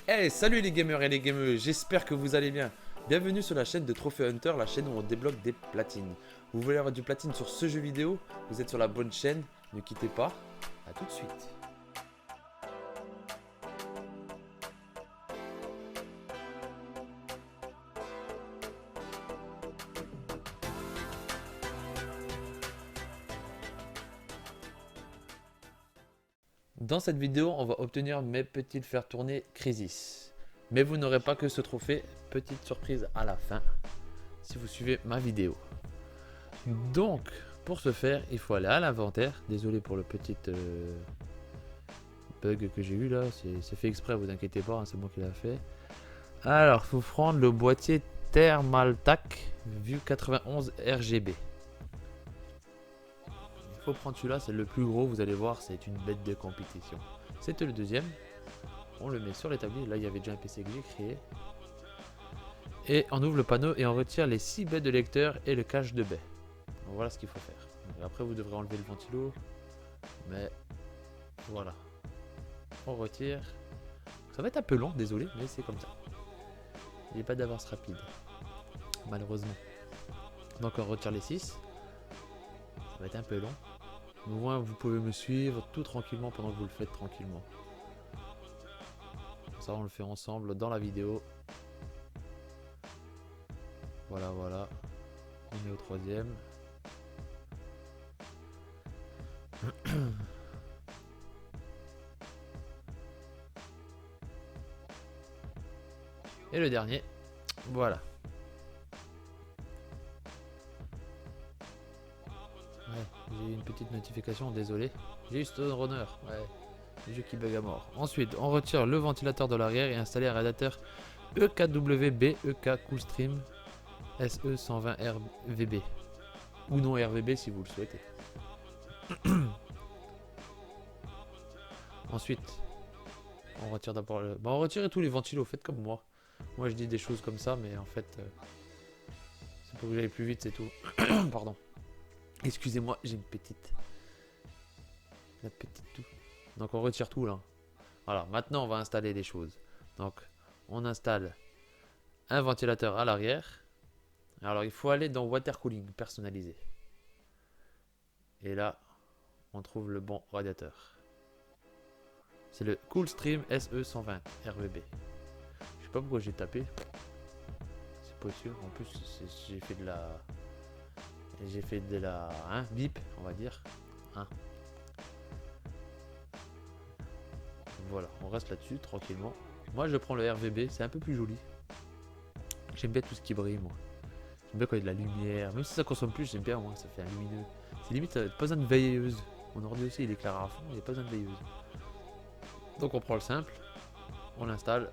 Hey, salut les gamers et les gameuses, j'espère que vous allez bien. Bienvenue sur la chaîne de Trophée Hunter, la chaîne où on débloque des platines. Vous voulez avoir du platine sur ce jeu vidéo? Vous êtes sur la bonne chaîne, ne quittez pas. A tout de suite. Dans cette vidéo, on va obtenir mes petits faire tourner Crisis. Mais vous n'aurez pas que ce trophée, petite surprise à la fin, si vous suivez ma vidéo. Donc, pour ce faire, il faut aller à l'inventaire. Désolé pour le petit bug que j'ai eu là, c'est fait exprès, vous inquiétez pas, hein, c'est moi qui l'ai fait. Alors, il faut prendre le boîtier Thermaltake Vue 91 RGB. Il faut prendre celui-là, c'est le plus gros, vous allez voir, c'est une bête de compétition. C'était le deuxième. On le met sur l'établi, là il y avait déjà un PC que j'ai créé. Et on ouvre le panneau et on retire les 6 baies de lecteur et le cache de baies. Donc voilà ce qu'il faut faire. Et après vous devrez enlever le ventilo. Mais voilà. On retire. Ça va être un peu long, désolé, mais c'est comme ça. Il n'y a pas d'avance rapide. Malheureusement. Donc on retire les 6. Ça va être un peu long. Au moins vous pouvez me suivre tout tranquillement pendant que vous le faites tranquillement. Ça on le fait ensemble dans la vidéo. Voilà, voilà. On est au troisième. Et le dernier. Voilà. Ouais, j'ai eu une petite notification, désolé. J'ai eu Stone Runner. Ouais, le jeu qui bug à mort. Ensuite, on retire le ventilateur de l'arrière et installer un radiateur EKWB EK Coolstream SE 120 RVB. Ou non RVB si vous le souhaitez. Ensuite, on retire d'abord le... Bon, on retire tous les ventilos, faites comme moi. Moi je dis des choses comme ça, mais en fait, c'est pour que j'aille plus vite, c'est tout. Pardon. Excusez-moi, j'ai une petite. La petite tout. Donc on retire tout là. Voilà, maintenant on va installer des choses. Donc on installe un ventilateur à l'arrière. Alors il faut aller dans Water Cooling personnalisé. Et là, on trouve le bon radiateur. C'est le Coolstream SE 120 RVB. Je sais pas pourquoi j'ai tapé. C'est pas sûr. En plus, j'ai fait de la... J'ai fait de la... Hein, bip, on va dire. Hein. Voilà, on reste là-dessus, tranquillement. Moi, je prends le RVB, c'est un peu plus joli. J'aime bien tout ce qui brille, moi. J'aime bien quand il y a de la lumière. Même si ça consomme plus, j'aime bien, moi, ça fait un lumineux. C'est limite, pas besoin de veilleuse. Mon ordi aussi, il éclaire à fond, il n'y a pas besoin de veilleuse. Donc, on prend le simple. On l'installe.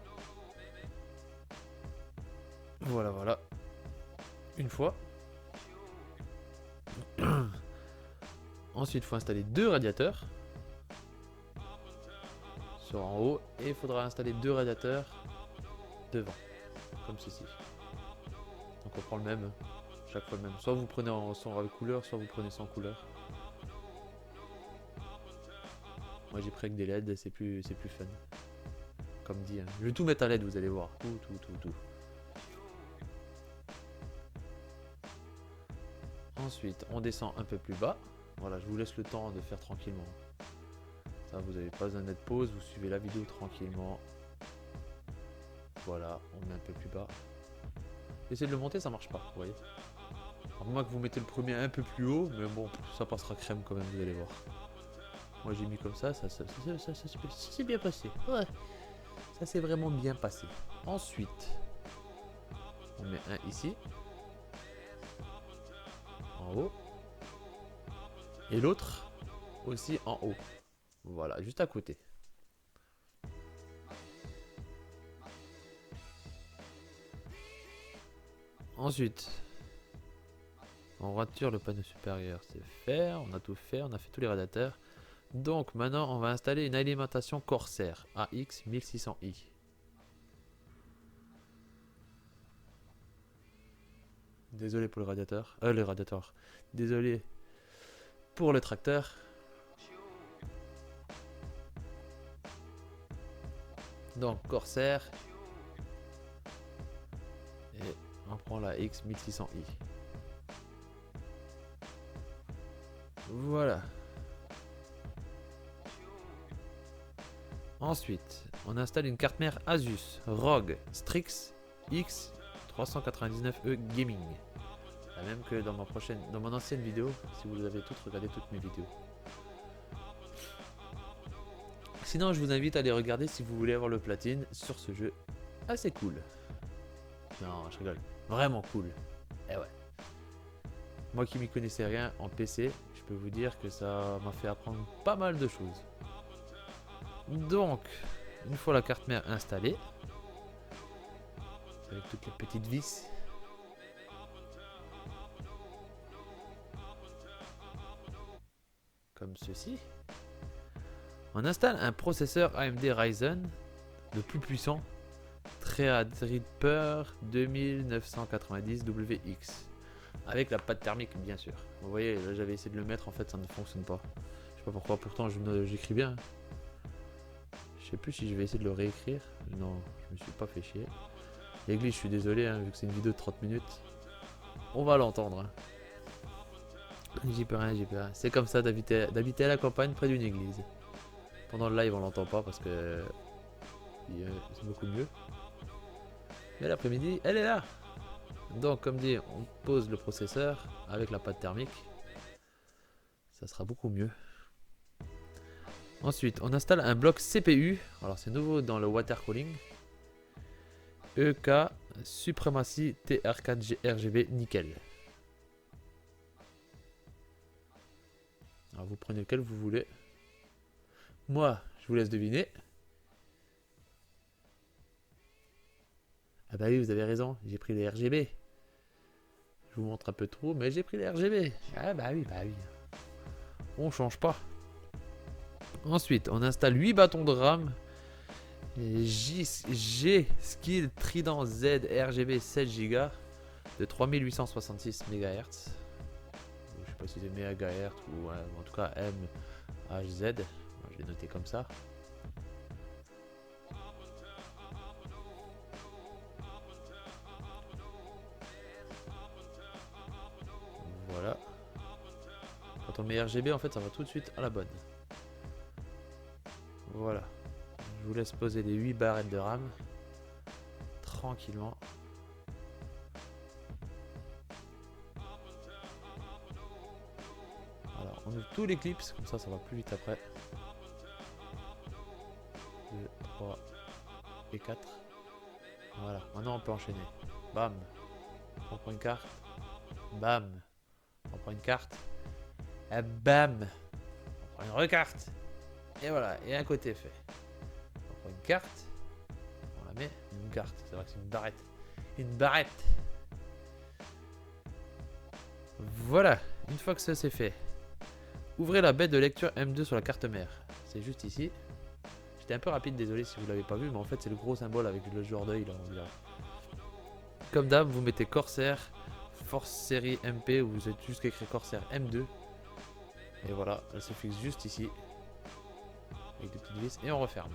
Voilà, voilà. Une fois. Ensuite, il faut installer deux radiateurs. Sur en haut. Et il faudra installer deux radiateurs devant. Comme ceci. Donc, on prend le même. Chaque fois le même. Soit vous prenez sans avec couleur, soit vous prenez sans couleur. Moi j'ai pris avec des LED, c'est plus fun. Comme dit, hein. Je vais tout mettre à LED, vous allez voir. Tout. Ensuite, on descend un peu plus bas. Voilà, je vous laisse le temps de faire tranquillement. Ça, vous n'avez pas besoin d'être pause, vous suivez la vidéo tranquillement. Voilà, on met un peu plus bas. Essayez de le monter, ça marche pas, vous voyez. À moins que vous mettez le premier un peu plus haut, mais bon, ça passera crème quand même, vous allez voir. Moi j'ai mis comme ça s'est bien passé. Ouais, ça s'est vraiment bien passé. Ensuite, on met un ici, en haut, et l'autre aussi en haut. Voilà, juste à côté. Ensuite, on retire le panneau supérieur, c'est fait, on a tout fait, on a fait tous les radiateurs. Donc maintenant, on va installer une alimentation Corsair AX 1600i. Désolé pour le radiateur. Le radiateur. Désolé pour le tracteur. Donc Corsair. Et on prend la X1600i. Voilà. Ensuite, on installe une carte mère Asus ROG Strix X399E Gaming. La même que dans mon ancienne vidéo, si vous avez regardé toutes mes vidéos. Sinon, je vous invite à aller regarder si vous voulez avoir le platine sur ce jeu assez cool. Non, je rigole. Vraiment cool. Eh ouais. Moi qui m'y connaissais rien en PC, je peux vous dire que ça m'a fait apprendre pas mal de choses. Donc, une fois la carte mère installée, avec toutes les petites vis, comme ceci, on installe un processeur AMD Ryzen le plus puissant, Threadripper 2990WX, avec la pâte thermique bien sûr. Vous voyez, là j'avais essayé de le mettre, en fait ça ne fonctionne pas. Je sais pas pourquoi, pourtant j'écris bien. Je sais plus si je vais essayer de le réécrire. Non, je me suis pas fait chier. L'église, je suis désolé, hein, vu que c'est une vidéo de 30 minutes. On va l'entendre. Hein. J'y peux rien, j'y peux rien. C'est comme ça d'habiter à la campagne près d'une église. Pendant le live, on l'entend pas parce que c'est beaucoup mieux. Mais l'après-midi, elle est là. Donc, comme dit, on pose le processeur avec la pâte thermique. Ça sera beaucoup mieux. Ensuite, on installe un bloc CPU. Alors, c'est nouveau dans le water cooling. EK Supremacy TR4 RGB nickel. Alors, vous prenez lequel vous voulez. Moi, je vous laisse deviner. Ah bah oui, vous avez raison, j'ai pris les RGB. Je vous montre un peu trop, mais j'ai pris les RGB. Ah bah oui, bah oui. On change pas. Ensuite, on installe 8 bâtons de RAM. G-Skill Trident Z RGB 7 Go de 3866 MHz. Je sais pas si c'est MHz ou en tout cas MHz. Je l'ai noté comme ça. Voilà. Quand on met RGB, en fait, ça va tout de suite à la bonne. Voilà. Je vous laisse poser les 8 barrettes de RAM. Tranquillement. Alors, on ouvre tous les clips, comme ça, ça va plus vite après. 2, 3 et 4. Voilà. Maintenant, on peut enchaîner. Bam. On prend une carte. Bam. On prend une carte. Et bam. On prend une recarte. Et voilà. Et un côté fait. On prend une carte. On la met. Une carte. C'est vrai que c'est une barrette. Une barrette. Voilà. Une fois que ça c'est fait, ouvrez la baie de lecture M2 sur la carte mère. C'est juste ici. J'étais un peu rapide, désolé si vous l'avez pas vu, mais en fait c'est le gros symbole avec le joueur d'œil là, on dirait. Comme d'hab, vous mettez Corsair Force Série MP, ou vous êtes juste écrit Corsair M2. Et voilà, elle se fixe juste ici. Avec des petites vis, et on referme.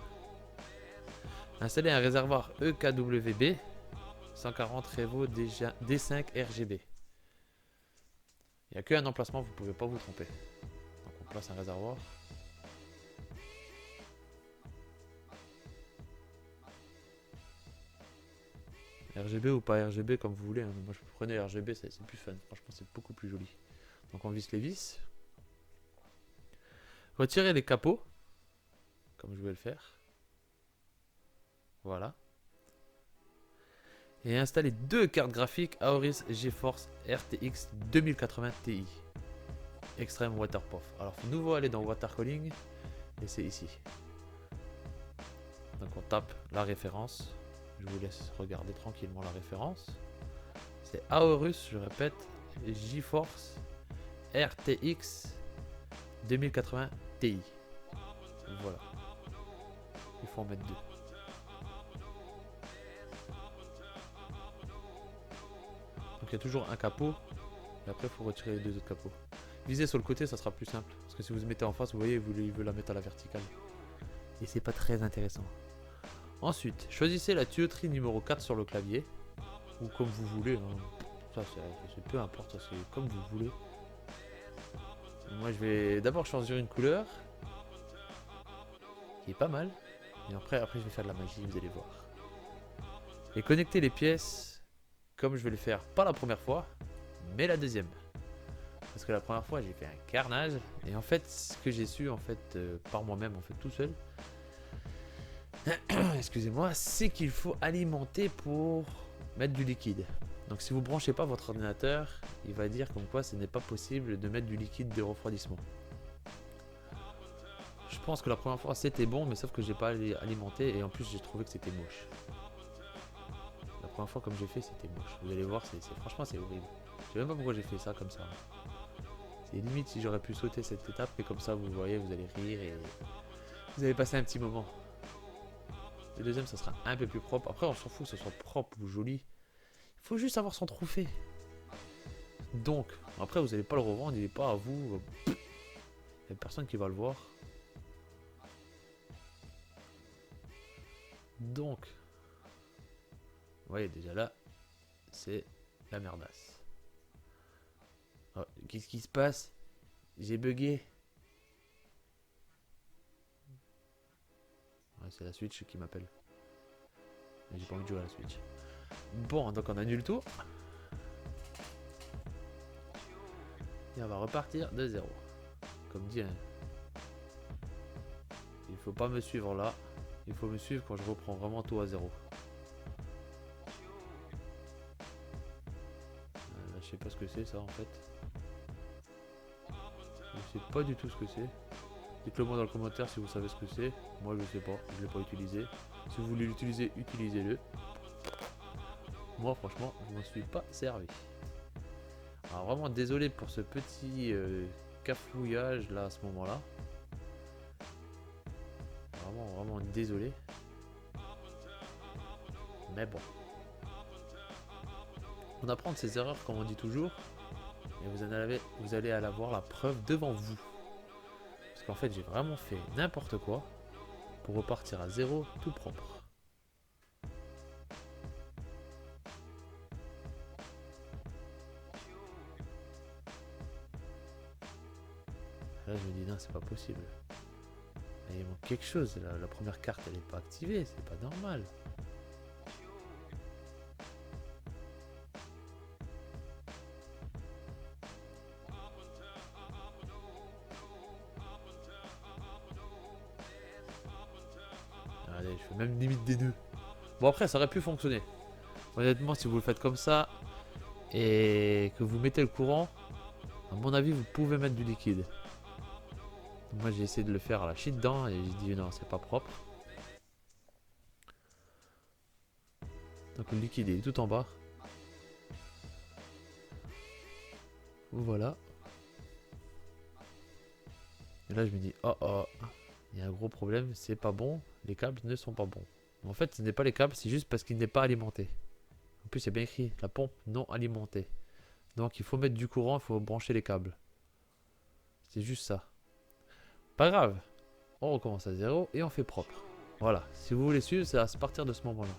Installez un réservoir EKWB 140 Revo D5 RGB. Il n'y a qu'un emplacement, vous ne pouvez pas vous tromper. Donc on place un réservoir. RGB ou pas RGB comme vous voulez, hein. Moi je prenais RGB, c'est plus fun, franchement c'est beaucoup plus joli. Donc on visse les vis. Retirez les capots, comme je vais le faire. Voilà. Et installez deux cartes graphiques Aorus GeForce RTX 2080 Ti. Extreme Waterproof. Alors faut nouveau aller dans Water Cooling et c'est ici. Donc on tape la référence. Je vous laisse regarder tranquillement la référence. C'est Aorus, je répète, GeForce RTX 2080 Ti. Voilà. Il faut en mettre deux. Donc il y a toujours un capot. Et après il faut retirer les deux autres capots. Visez sur le côté, ça sera plus simple. Parce que si vous mettez en face, vous voyez, il veut la mettre à la verticale. Et c'est pas très intéressant. Ensuite, choisissez la tuyauterie numéro 4 sur le clavier. Ou comme vous voulez. Hein. Ça, c'est peu importe, c'est comme vous voulez. Moi, je vais d'abord choisir une couleur. Qui est pas mal. Et après, je vais faire de la magie, vous allez voir. Et connecter les pièces comme je vais le faire pas la première fois, mais la deuxième. Parce que la première fois, j'ai fait un carnage. Et en fait, ce que j'ai su en fait par moi-même, en fait tout seul, excusez-moi, c'est qu'il faut alimenter pour mettre du liquide. Donc si vous branchez pas votre ordinateur, il va dire comme quoi ce n'est pas possible de mettre du liquide de refroidissement. Je pense que la première fois c'était bon, mais sauf que j'ai pas alimenté et en plus j'ai trouvé que c'était moche. La première fois comme j'ai fait c'était moche. Vous allez voir, franchement c'est horrible. Je sais même pas pourquoi j'ai fait ça comme ça. C'est limite si j'aurais pu sauter cette étape, mais comme ça vous voyez, vous allez rire et vous allez passer un petit moment. Le deuxième ça sera un peu plus propre. Après on s'en fout que ce soit propre ou joli. Il faut juste avoir son trophée. Donc, après vous n'allez pas le revendre, il n'est pas à vous. Il n'y a personne qui va le voir. Donc, vous voyez déjà là, c'est la merdasse. Oh, qu'est-ce qui se passe? J'ai bugué. Ouais, c'est la Switch qui m'appelle. Mais j'ai pas envie de jouer à la Switch. Bon, donc on annule tout. Et on va repartir de zéro. Comme dit, hein. Il faut pas me suivre là. Il faut me suivre quand je reprends vraiment tout à zéro. Là, je sais pas ce que c'est ça en fait. Je sais pas du tout ce que c'est. Dites-le moi dans le commentaire si vous savez ce que c'est. Moi je sais pas, je l'ai pas utilisé. Si vous voulez l'utiliser, utilisez-le. Moi franchement, je m'en suis pas servi. Alors vraiment désolé pour ce petit cafouillage là à ce moment-là. Vraiment désolé. Mais bon. On apprend de ses erreurs comme on dit toujours. Et vous allez avoir la preuve devant vous. Parce qu'en fait j'ai vraiment fait n'importe quoi. Pour repartir à zéro tout propre. Là je me dis non c'est pas possible. Là, il manque quelque chose. La première carte elle est pas activée. C'est pas normal. Allez, je fais même limite des nœuds. Bon après ça aurait pu fonctionner. Honnêtement si vous le faites comme ça et que vous mettez le courant, à mon avis vous pouvez mettre du liquide. Moi j'ai essayé de le faire à la chie dedans et j'ai dit non c'est pas propre. Donc le liquide est tout en bas. Voilà. Et là je me dis oh oh, il y a un gros problème, c'est pas bon, les câbles ne sont pas bons. En fait ce n'est pas les câbles, c'est juste parce qu'il n'est pas alimenté. En plus c'est bien écrit, la pompe non alimentée. Donc il faut mettre du courant, il faut brancher les câbles. C'est juste ça. Pas grave, on recommence à zéro et on fait propre. Voilà, si vous voulez suivre, c'est à partir de ce moment-là.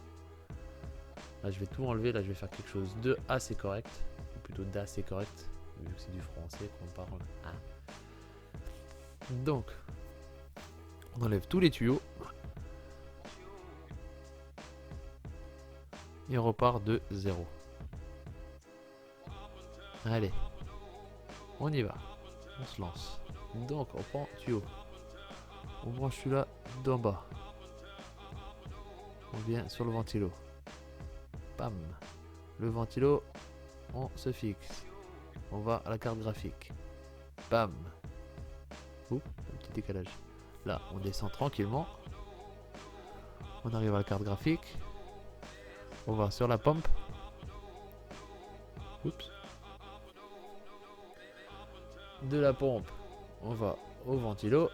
Là je vais tout enlever, là je vais faire quelque chose de assez correct. Ou plutôt d'assez correct, vu que c'est du français qu'on parle. Hein. Donc, on enlève tous les tuyaux. Et on repart de zéro. Allez, on y va. On se lance. Donc on prend tuyau. On branche celui-là d'en bas. On vient sur le ventilo. Pam. Le ventilo, on se fixe. On va à la carte graphique. Bam. Ouh, un petit décalage. Là, on descend tranquillement. On arrive à la carte graphique. On va sur la pompe. Oups. De la pompe, on va au ventilo.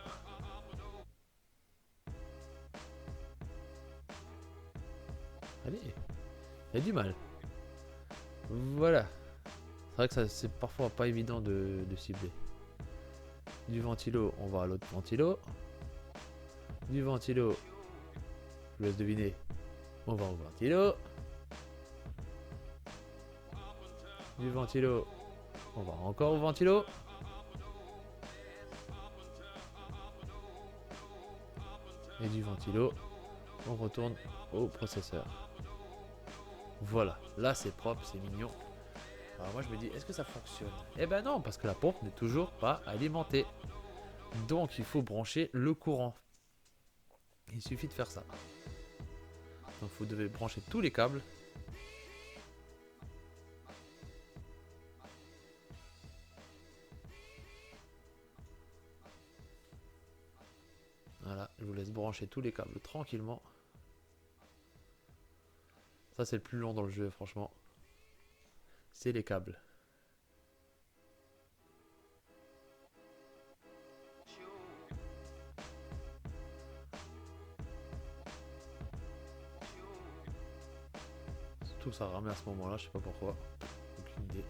Allez, il y a du mal. Voilà. C'est vrai que ça c'est parfois pas évident de cibler. Du ventilo, on va à l'autre ventilo. Du ventilo, vous laisse deviner. On va au ventilo. Du ventilo. On va encore au ventilo. Et du ventilo, on retourne au processeur. Voilà, là c'est propre, c'est mignon. Alors moi je me dis, est-ce que ça fonctionne? Eh ben non, parce que la pompe n'est toujours pas alimentée. Donc il faut brancher le courant. Il suffit de faire ça. Donc vous devez brancher tous les câbles. Voilà, je vous laisse brancher tous les câbles tranquillement. Ça c'est le plus long dans le jeu franchement. C'est les câbles. Surtout que ça ramait à ce moment là, je sais pas pourquoi. Aucune idée.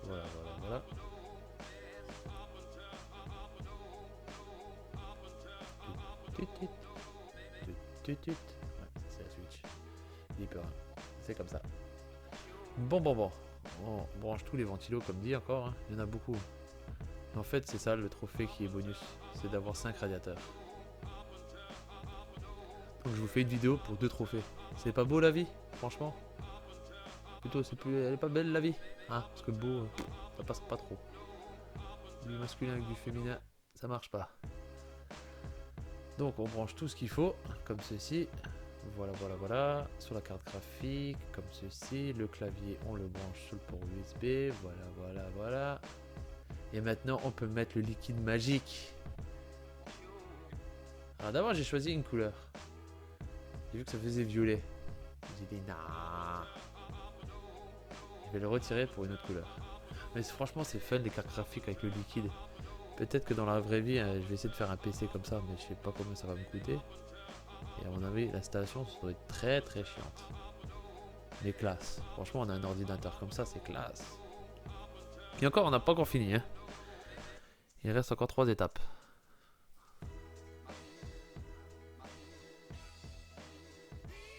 Voilà, voilà, voilà. Tut, tut, tut, tut. Ouais, c'est la Switch. Il peut rien. C'est comme ça. Bon. On branche tous les ventilos comme dit encore. Hein. Il y en a beaucoup. Et en fait, c'est ça le trophée qui est bonus. C'est d'avoir 5 radiateurs. Donc je vous fais une vidéo pour 2 trophées. C'est pas beau la vie, franchement. Plutôt, c'est plus, elle est pas belle la vie. Hein, parce que beau, ça passe pas trop. Du masculin avec du féminin, ça marche pas. Donc on branche tout ce qu'il faut, comme ceci. Voilà. Sur la carte graphique, comme ceci. Le clavier, on le branche sur le port USB. Voilà. Et maintenant, on peut mettre le liquide magique. Alors d'abord, j'ai choisi une couleur. J'ai vu que ça faisait violet. J'ai dit, nah. Je vais le retirer pour une autre couleur. Mais franchement, c'est fun les cartes graphiques avec le liquide. Peut-être que dans la vraie vie, je vais essayer de faire un PC comme ça, mais je sais pas combien ça va me coûter. Et à mon avis, l'installation ça doit être très chiante. Mais classe. Franchement, on a un ordinateur comme ça, c'est classe. Et encore, on n'a pas encore fini. Hein. Il reste encore 3 étapes.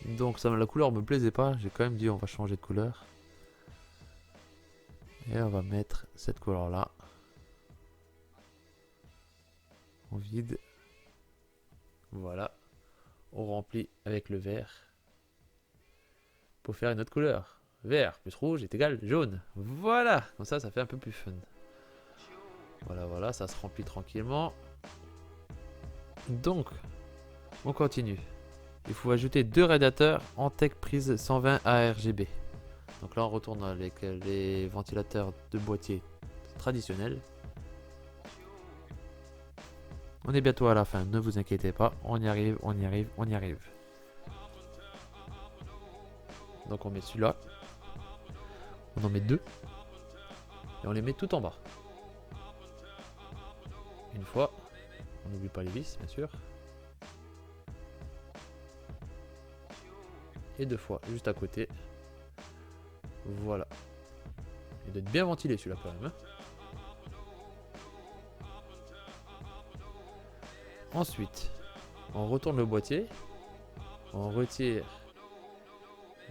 Donc ça, la couleur me plaisait pas. J'ai quand même dit on va changer de couleur. Et on va mettre cette couleur là. On vide. Voilà. On remplit avec le vert. Pour faire une autre couleur. Vert plus rouge est égal jaune. Voilà. Comme ça fait un peu plus fun. Voilà. Ça se remplit tranquillement. Donc, on continue. Il faut ajouter 2 radiateurs Antec prise 120 ARGB. Donc là, on retourne avec les ventilateurs de boîtier traditionnels. On est bientôt à la fin, ne vous inquiétez pas, on y arrive. Donc on met celui-là, on en met 2, et on les met tout en bas. Une fois, on n'oublie pas les vis bien sûr. Et 2 fois, juste à côté. Voilà. Il doit être bien ventilé celui-là quand même. Hein. Ensuite, on retourne le boîtier. On retire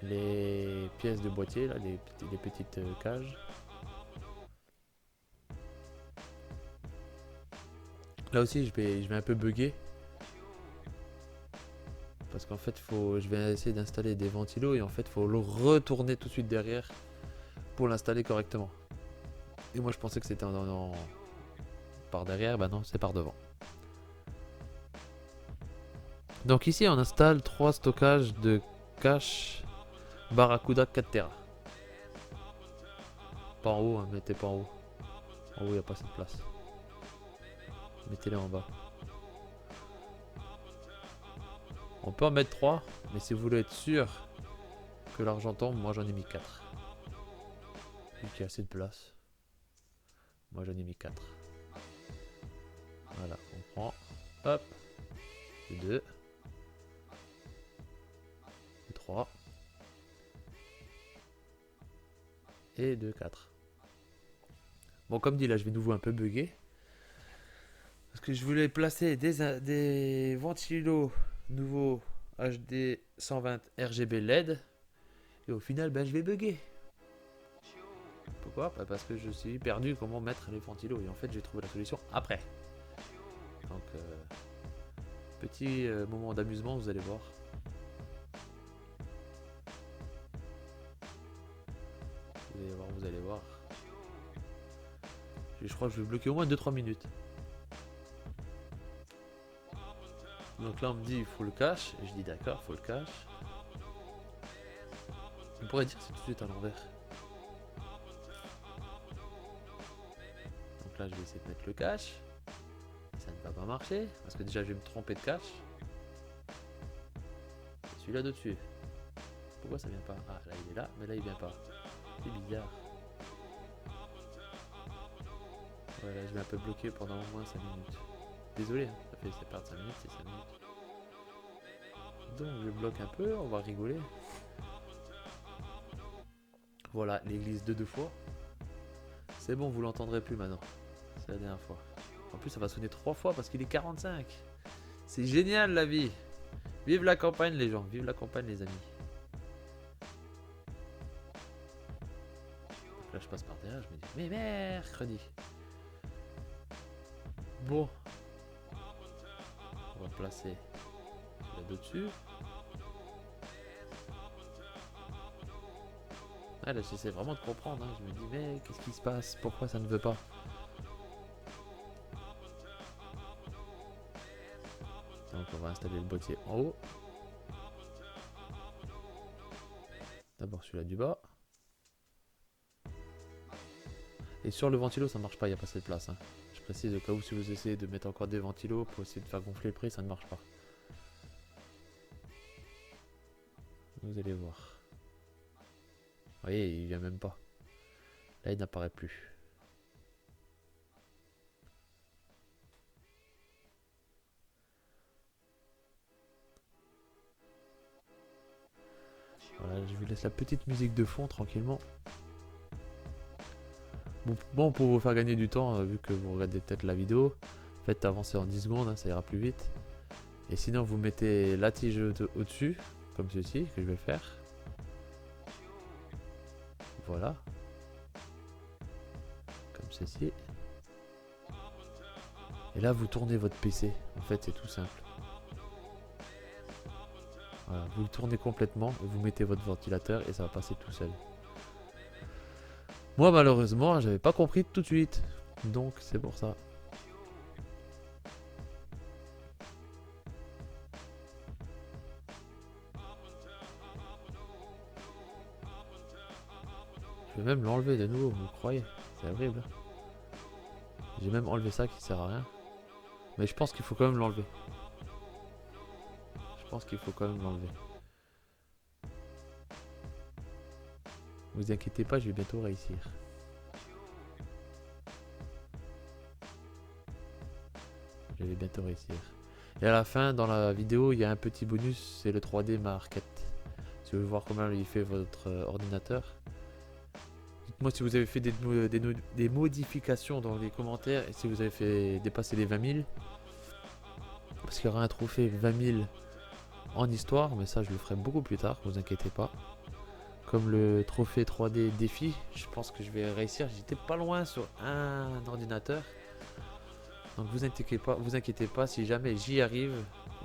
les pièces de boîtier, là, les petites cages. Là aussi, je vais un peu bugger. Parce qu'en fait, je vais essayer d'installer des ventilos et en fait, il faut le retourner tout de suite derrière pour l'installer correctement. Et moi, je pensais que c'était par derrière, bah non, c'est par devant. Donc ici, on installe 3 stockages de cache Barracuda 4 Tera. Pas en haut, hein, mettez pas en haut. En haut, il n'y a pas assez de place. Mettez-les en bas. On peut en mettre 3, mais si vous voulez être sûr que l'argent tombe, moi j'en ai mis 4. Vu qu'il y a assez de place. Moi j'en ai mis 4. Voilà, on prend. Hop. 2. 3. Et 2, 4. Bon, comme dit, là, je vais nouveau un peu bugger. Parce que je voulais placer des ventilos nouveaux HD 120 RGB LED. Et au final, ben, je vais bugger. Pourquoi? Parce que je suis perdu comment mettre les ventilos. Et en fait, j'ai trouvé la solution après. Donc, petit moment d'amusement, vous allez voir. Vous allez voir. Je crois que je vais bloquer au moins 2-3 minutes. Donc là, on me dit il faut le cache. Et je dis d'accord, il faut le cache. On pourrait dire que c'est tout de suite à l'envers. Donc là, je vais essayer de mettre le cache. Ça ne va pas marcher. Parce que déjà, je vais me tromper de cache. Celui-là dessus. Pourquoi ça vient pas? Ah, là, il est là, mais là, il vient pas. C'est bizarre. Ouais, là, je vais un peu bloquer pendant au moins 5 minutes. Désolé, hein, ça fait perdre 5 minutes, c'est 5 minutes. Donc, je bloque un peu, on va rigoler. Voilà, l'église de 2 fois. C'est bon, vous l'entendrez plus maintenant. C'est la dernière fois. En plus, ça va sonner 3 fois parce qu'il est 45. C'est génial la vie. Vive la campagne les gens, vive la campagne les amis. Donc là, je passe par derrière, je me dis, mais mercredi. Bon. On va placer là-dessus. Ah, là, j'essaie vraiment de comprendre. Hein. Je me dis, mais qu'est-ce qui se passe? Pourquoi ça ne veut pas? Donc, on va installer le boîtier en haut. D'abord celui-là du bas. Et sur le ventilo, ça ne marche pas, il n'y a pas assez de place. Hein. Je précise au cas où si vous essayez de mettre encore des ventilos pour essayer de faire gonfler le prix, ça ne marche pas. Vous allez voir. Vous voyez, il vient même pas. Là, il n'apparaît plus. Voilà, je vous laisse la petite musique de fond tranquillement. Bon, pour vous faire gagner du temps, vu que vous regardez peut-être la vidéo, faites avancer en 10 secondes, hein, ça ira plus vite. Et sinon, vous mettez la tige au-dessus, comme ceci, que je vais faire. Voilà. Comme ceci. Et là, vous tournez votre PC. En fait, c'est tout simple. Voilà, vous le tournez complètement et vous mettez votre ventilateur et ça va passer tout seul. Moi, malheureusement, j'avais pas compris tout de suite. Donc, c'est pour ça. Je vais même l'enlever de nouveau, vous croyez? C'est horrible. J'ai même enlevé ça qui sert à rien. Mais je pense qu'il faut quand même l'enlever. Je pense qu'il faut quand même l'enlever. Vous inquiétez pas, je vais bientôt réussir. Je vais bientôt réussir. Et à la fin, dans la vidéo, il y a un petit bonus, c'est le 3D Market. Si vous voulez voir comment il fait votre ordinateur. Dites-moi si vous avez fait des modifications dans les commentaires et si vous avez fait dépasser les 20 000. Parce qu'il y aura un trophée 20 000 en histoire, mais ça je le ferai beaucoup plus tard, vous inquiétez pas. Comme le trophée 3D défi, je pense que je vais réussir. J'étais pas loin sur un ordinateur. Donc vous inquiétez pas, si jamais j'y arrive,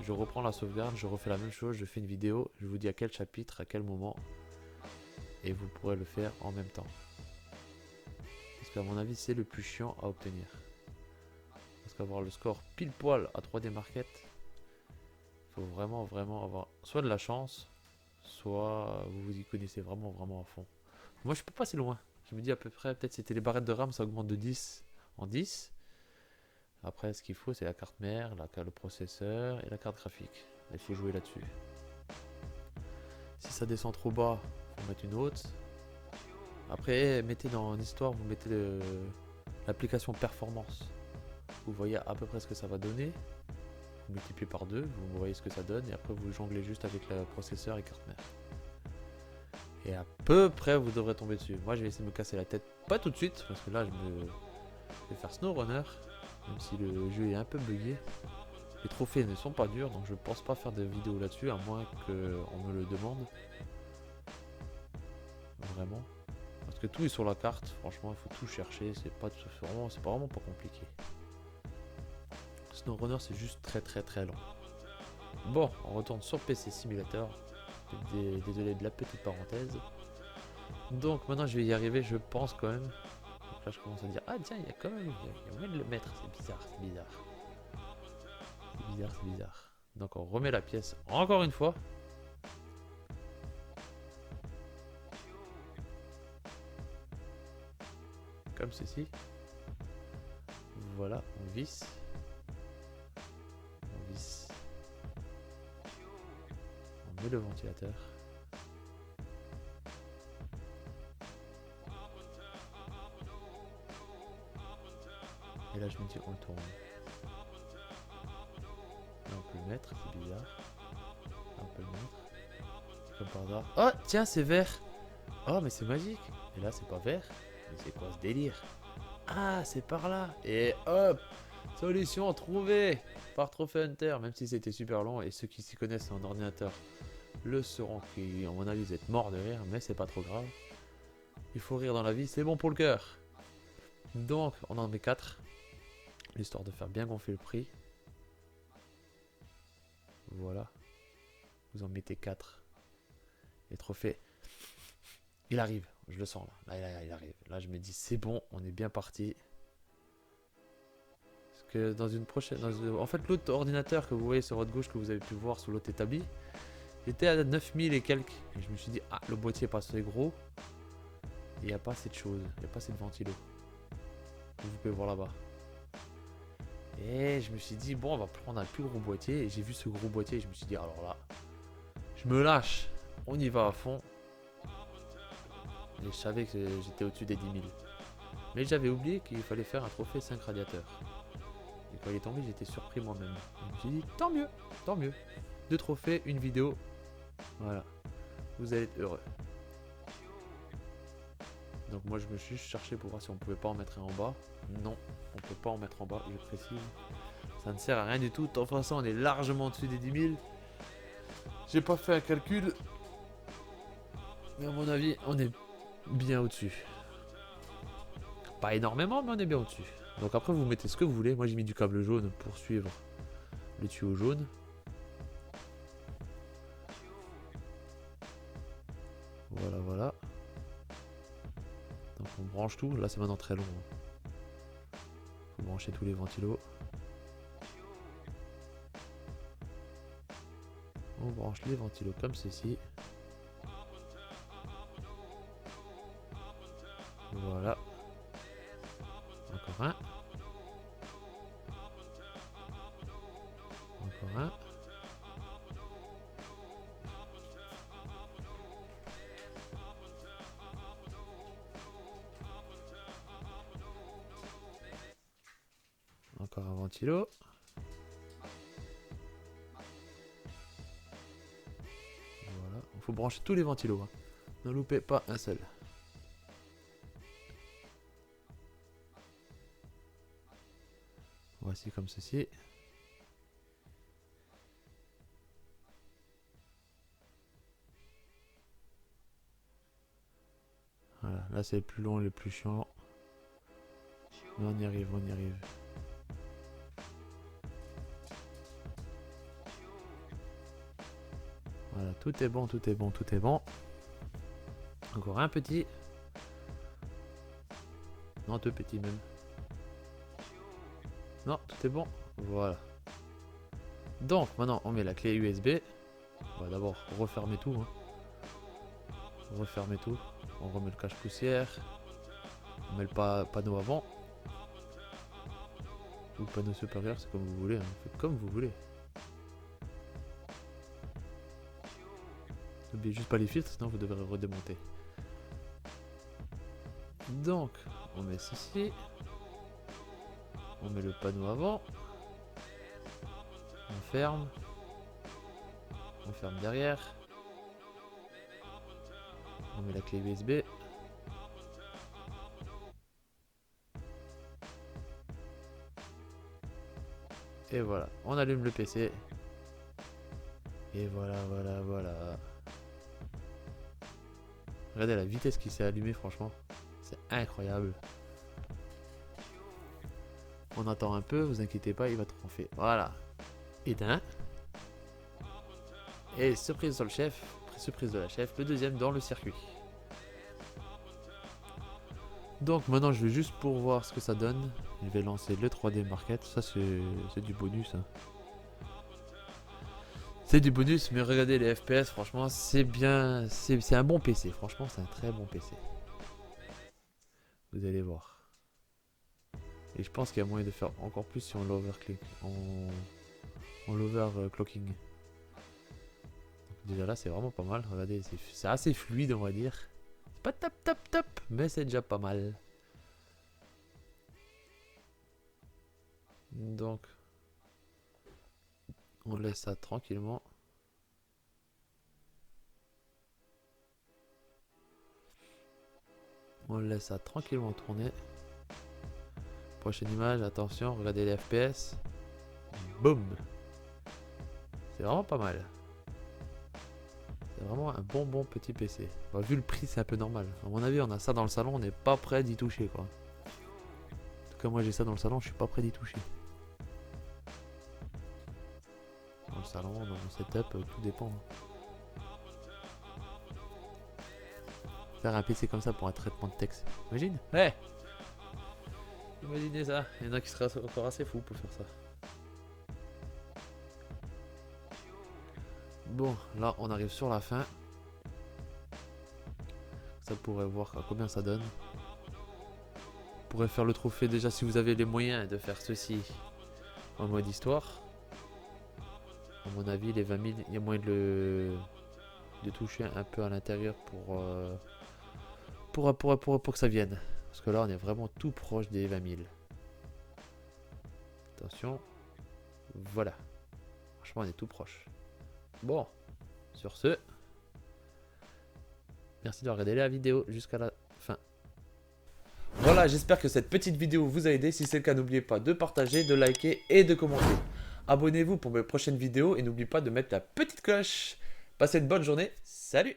je reprends la sauvegarde, je refais la même chose, je fais une vidéo, je vous dis à quel chapitre, à quel moment, et vous pourrez le faire en même temps. Parce qu'à mon avis, c'est le plus chiant à obtenir. Parce qu'avoir le score pile poil à 3D Market, il faut vraiment avoir soit de la chance, soit vous vous y connaissez vraiment à fond. Moi je peux pas si loin, je me dis à peu près, peut-être c'était les barrettes de RAM, ça augmente de 10 en 10. Après, ce qu'il faut, c'est la carte mère, le processeur et la carte graphique. Il faut jouer là-dessus. Si ça descend trop bas, il faut mettre une haute. Après, mettez dans l'histoire, vous mettez l'application performance. Vous voyez à peu près ce que ça va donner. Vous multipliez par 2, vous voyez ce que ça donne. Et après, vous jonglez juste avec le processeur et carte mère. Et à peu près vous devrez tomber dessus. Moi je vais essayer de me casser la tête, pas tout de suite, parce que là je vais faire SnowRunner, même si le jeu est un peu buggé. Les trophées ne sont pas durs, donc je pense pas faire de vidéo là-dessus, à moins qu'on me le demande. Vraiment. Parce que tout est sur la carte, franchement il faut tout chercher, c'est pas vraiment pas compliqué. SnowRunner c'est juste très long. Bon, on retourne sur PC Simulator. Désolé de la petite parenthèse. Donc maintenant je vais y arriver, je pense quand même. Donc là je commence à dire, ah tiens, il y a quand même, il y a moyen de le mettre, c'est bizarre. C'est bizarre. Donc on remet la pièce encore une fois. Comme ceci. Voilà, on visse. On met le ventilateur. Et là je me dis on le tourne. Là on peut le mettre, c'est bizarre. Là on peut le mettre. Comme par hasard. Oh tiens c'est vert. Oh mais c'est magique. Et là c'est pas vert. Mais c'est quoi ce délire? Ah c'est par là. Et hop. Solution trouvée par Trophy Hunter. Même si c'était super long. Et ceux qui s'y connaissent en ordinateur le sauront, qui à mon avis vous êtes morts de rire. Mais c'est pas trop grave. Il faut rire dans la vie, c'est bon pour le cœur. Donc on en met 4. Histoire de faire bien gonfler le prix. Voilà. Vous en mettez 4. Les trophées. Il arrive. Je le sens là. Là, il arrive. Là, je me dis, c'est bon. On est bien parti. Parce que dans une prochaine... en fait, l'autre ordinateur que vous voyez sur votre gauche, que vous avez pu voir sous l'autre établi, était à 9000 et quelques. Et je me suis dit, ah, le boîtier est pas assez gros. Et il n'y a pas assez de choses. Il n'y a pas assez de ventilo. Vous pouvez voir là-bas. Et je me suis dit, bon, on va prendre un plus gros boîtier. Et j'ai vu ce gros boîtier et je me suis dit, alors là, je me lâche. On y va à fond. Et je savais que j'étais au-dessus des 10 000. Mais j'avais oublié qu'il fallait faire un trophée 5 radiateurs. Et quand il est tombé, j'étais surpris moi-même. Je me suis dit, tant mieux, tant mieux. 2 trophées, une vidéo. Voilà. Vous allez être heureux. Donc moi, je me suis cherché pour voir si on pouvait pas en mettre un en bas. Non, on peut pas en mettre en bas, je précise. Ça ne sert à rien du tout. De toute façon, on est largement au-dessus des 10 000. J'ai pas fait un calcul. Mais à mon avis, on est bien au-dessus. Pas énormément, mais on est bien au-dessus. Donc après, vous mettez ce que vous voulez. Moi, j'ai mis du câble jaune pour suivre le tuyau jaune. Voilà. Donc on branche tout. Là, c'est maintenant très long. Faut brancher tous les ventilos. On branche les ventilos comme ceci. Voilà. Encore un. Encore un. Encore un ventilo. Voilà. Il faut brancher tous les ventilos. Hein. Ne loupez pas un seul. Voici comme ceci. Voilà, là c'est le plus long et le plus chiant. Mais on y arrive, on y arrive. Voilà, tout est bon, tout est bon, tout est bon. Encore un petit. Non, 2 petits même. Non, tout est bon. Voilà. Donc, maintenant, on met la clé USB. On va d'abord refermer tout. Hein. Refermer tout. On remet le cache-poussière. On met le panneau avant. Ou le panneau supérieur, c'est comme vous voulez. Hein. Faites comme vous voulez. N'oubliez juste pas les filtres, sinon vous devrez redémonter. Donc, on met ceci. On met le panneau avant. On ferme. On ferme derrière. On met la clé USB. Et voilà, on allume le PC. Et voilà. Regardez la vitesse qui s'est allumée, franchement. C'est incroyable. On attend un peu, vous inquiétez pas, il va tromper. Voilà. Éteint. Et surprise sur le chef. Surprise de la chef. Le deuxième dans le circuit. Donc maintenant je vais juste pour voir ce que ça donne. Je vais lancer le 3D Market. Ça c'est du bonus. Hein. C'est du bonus, mais regardez les FPS, franchement c'est bien. C'est un bon PC. Franchement c'est un très bon PC. Vous allez voir. Et je pense qu'il y a moyen de faire encore plus si on l'overclick. On l'overclocking. Déjà là c'est vraiment pas mal. Regardez, c'est assez fluide on va dire. C'est pas top, mais c'est déjà pas mal. Donc on laisse ça tranquillement. On laisse ça tranquillement tourner. Prochaine image, attention, regardez les FPS. Boum. C'est vraiment pas mal. C'est vraiment un bon petit PC. Bah, vu le prix, c'est un peu normal. À mon avis, on a ça dans le salon, on n'est pas prêt d'y toucher quoi. En tout cas, moi j'ai ça dans le salon, je suis pas prêt d'y toucher. Dans le salon, dans mon setup, tout dépend. Faire un PC comme ça pour un traitement de texte. Imagine. Ouais. Imaginez ça. Il y en a qui seraient encore assez fous pour faire ça. Bon, là on arrive sur la fin. Ça pourrait voir à combien ça donne. Vous pourrez faire le trophée déjà si vous avez les moyens de faire ceci en mode histoire. À mon avis, les 20 000, il y a moyen de toucher un peu à l'intérieur pour que ça vienne. Parce que là, on est vraiment tout proche des 20 000. Attention. Voilà. Franchement, on est tout proche. Bon. Sur ce. Merci de regarder la vidéo jusqu'à la fin. Voilà, j'espère que cette petite vidéo vous a aidé. Si c'est le cas, n'oubliez pas de partager, de liker et de commenter. Abonnez-vous pour mes prochaines vidéos et n'oubliez pas de mettre la petite cloche. Passez une bonne journée. Salut!